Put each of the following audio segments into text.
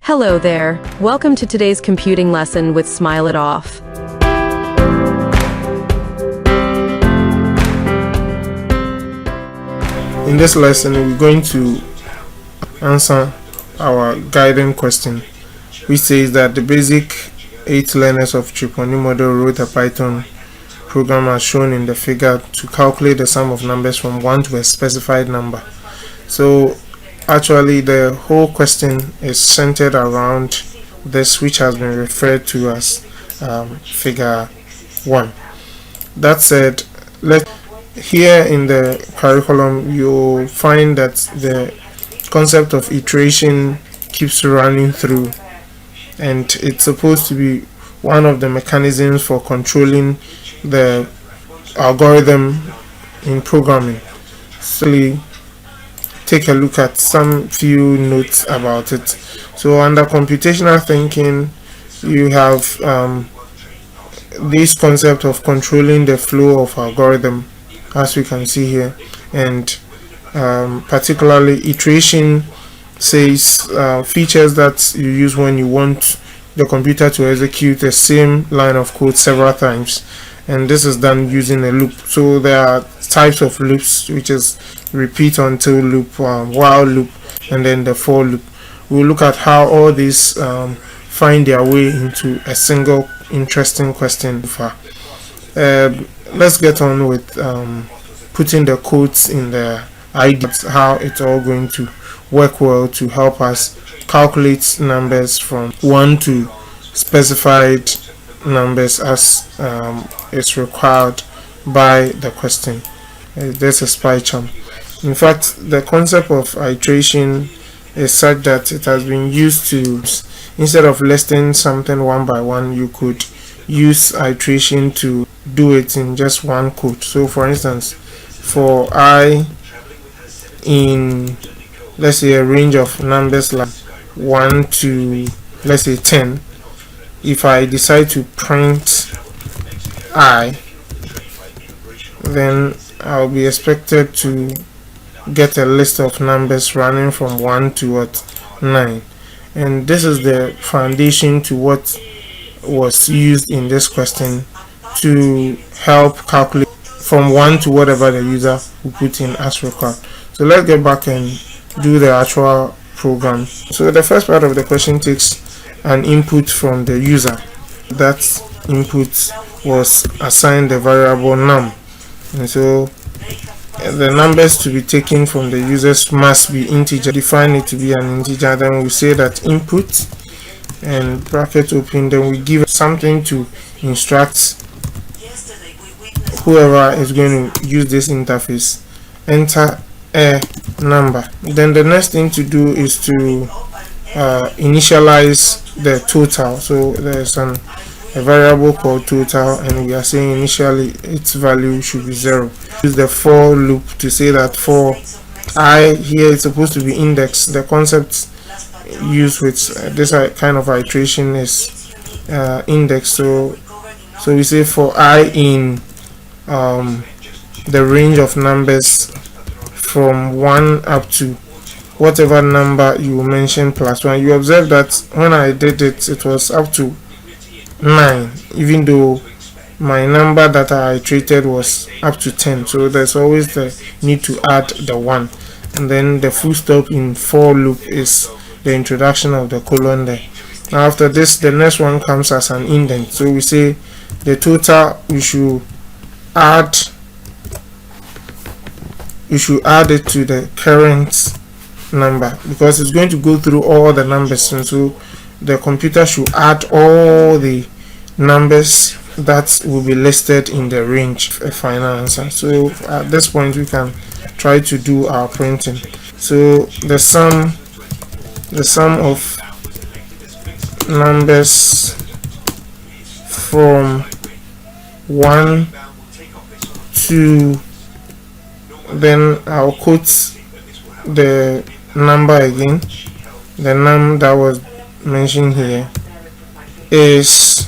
Hello there. Welcome to today's computing lesson with Smile It Off. In this lesson, we're going to answer our guiding question, which says that the basic 8 learners of Tripony model wrote a Python program as shown in the figure to calculate the sum of numbers from 1 to a specified number. So actually the whole question is centered around this, which has been referred to as figure 1. That said, here in the curriculum you'll find that the concept of iteration keeps running through, and it's supposed to be one of the mechanisms for controlling the algorithm in programming. So take a look at some few notes about it. So under computational thinking, you have this concept of controlling the flow of algorithm, as we can see here, and particularly iteration says features that you use when you want the computer to execute the same line of code several times, and this is done using a loop. So there are types of loops, which is repeat until loop, while loop, and then the for loop. We'll look at how all these find their way into a single interesting question. Let's get on with putting the codes in the ideas, how it's all going to work well to help us calculate numbers from 1 to specified numbers as is required by the question. This is PyCharm. In fact, the concept of iteration is such that it has been used to, instead of listing something one by one, you could use iteration to do it in just one code. So for instance, for I in, let's say, a range of numbers like 1 to, let's say, 10, if I decide to print I, then I'll be expected to get a list of numbers running from 1 to 9, and this is the foundation to what was used in this question to help calculate from 1 to whatever the user will put in as required. So let's get back and do the actual program. So the first part of the question takes an input from the user. That input was assigned the variable num, and so the numbers to be taken from the users must be integer. Define it to be an integer, then we say that input and bracket open, then we give something to instruct whoever is going to use this interface. Enter a number. Then the next thing to do is to initialize the total. So there's a variable called total, and we are saying initially its value should be 0. Use the for loop to say that for I here it's supposed to be indexed. The concept used with this kind of iteration is index. So we say for I in the range of numbers from 1 up to whatever number you mention plus 1. You observe that when I did it, it was up to 9, even though my number that I iterated was up to 10. So there's always the need to add the 1, and then the full stop in for loop is the introduction of the colon there. Now after this, the next one comes as an indent. So we say the total, we should add it to the current number, because it's going to go through all the numbers, and so the computer should add all the numbers that will be listed in the range, a final answer. So at this point we can try to do our printing. So the sum of numbers from 1 to, then I'll quote the number again. The num that was mentioned here is,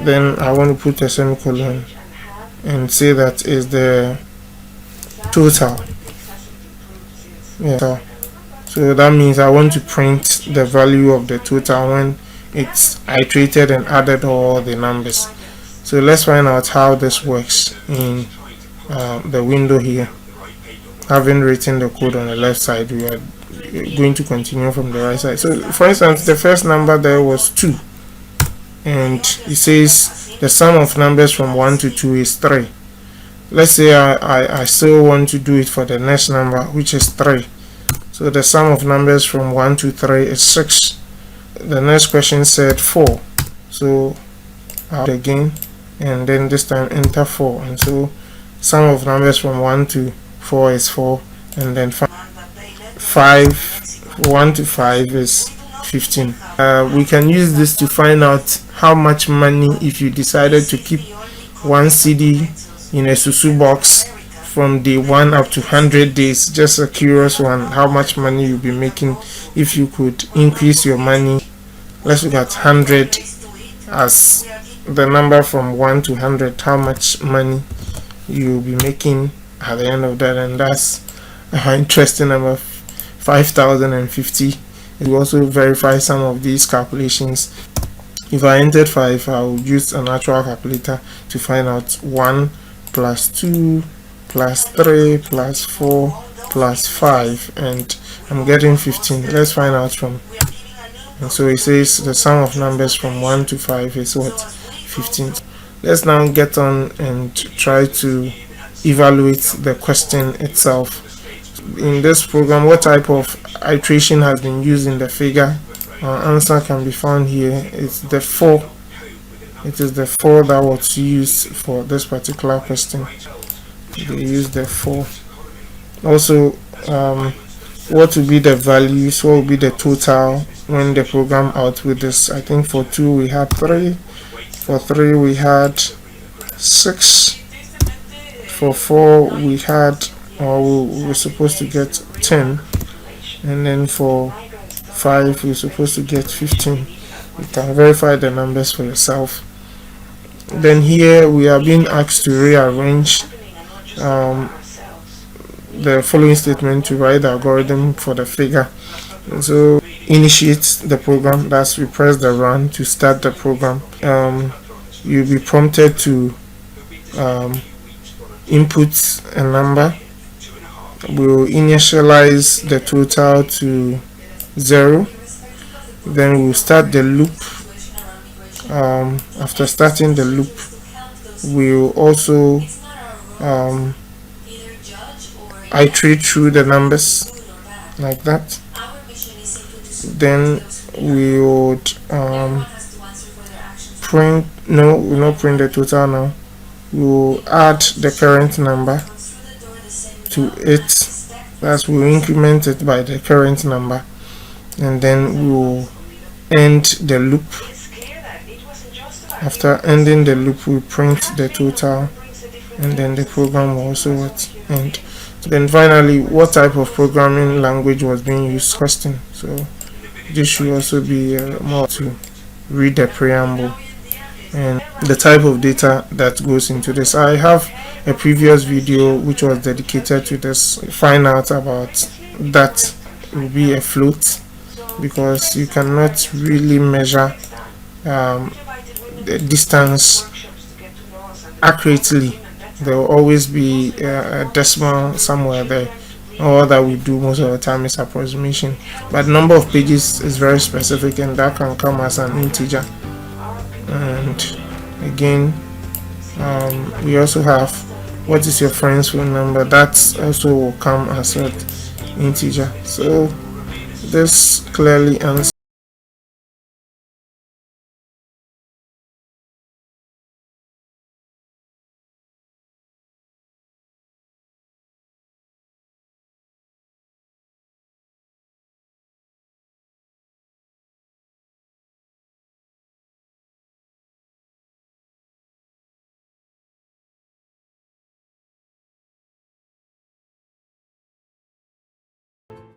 then I want to put a semicolon and say that is the total. Yeah. So that means I want to print the value of the total when it's iterated and added all the numbers. So let's find out how this works in the window here. Having written the code on the left side, we are going to continue from the right side. So for instance, the first number there was 2, and it says the sum of numbers from 1 to 2 is 3. Let's say I still want to do it for the next number, which is 3. So the sum of numbers from 1 to 3 is 6. The next question said 4. So I'll again, and then this time enter 4. And so sum of numbers from 1 to 4 is 4. And then 1 to 5 is 15. We can use this to find out how much money, if you decided to keep 1 cedi in a Susu box from day 1 up to 100 days. Just a curious one, how much money you'll be making if you could increase your money. Let's look at 100 as the number from 1 to 100, how much money you'll be making at the end of that, and that's an interesting number, 5,050. We also verify some of these calculations. If I entered 5, I would use an actual calculator to find out 1 plus 2 plus 3 plus 4 plus 5, and I'm getting 15. Let's find out from, and so it says the sum of numbers from 1 to 5 is what? 15. Let's now get on and try to evaluate the question itself. In this program, what type of iteration has been used in the figure? Our answer can be found here. It's the 4. It is the 4 that was used for this particular question. They use the 4. Also, what will be the values? What will be the total when the program out with this? I think for 2 we had 3. For 3 we had 6. For 4 we had, or we were supposed to get 10. And then for 5 we're supposed to get 15. You can verify the numbers for yourself. Then here we are being asked to rearrange the following statement to write the algorithm for the figure. And so initiate the program. That's we press the run to start the program. You'll be prompted to input a number. We'll initialize the total to 0. Then we'll start the loop. After starting the loop, we'll also iterate through the numbers like that. Then we would print, no, we'll not print the total now. We'll add the current number to it. That's, we'll increment it by the current number, and then we'll end the loop. After ending the loop, we print the total, and then the program will also end. Then finally, what type of programming language was being used? Question. So this should also be more to read the preamble and the type of data that goes into this. I have a previous video which was dedicated to this. Find out about that. It will be a float, because you cannot really measure the distance accurately. There will always be a decimal somewhere there. All that we do most of the time is approximation, but number of pages is very specific, and that can come as an integer. And again, we also have what is your friend's phone number. That also will come as an integer. So this clearly answers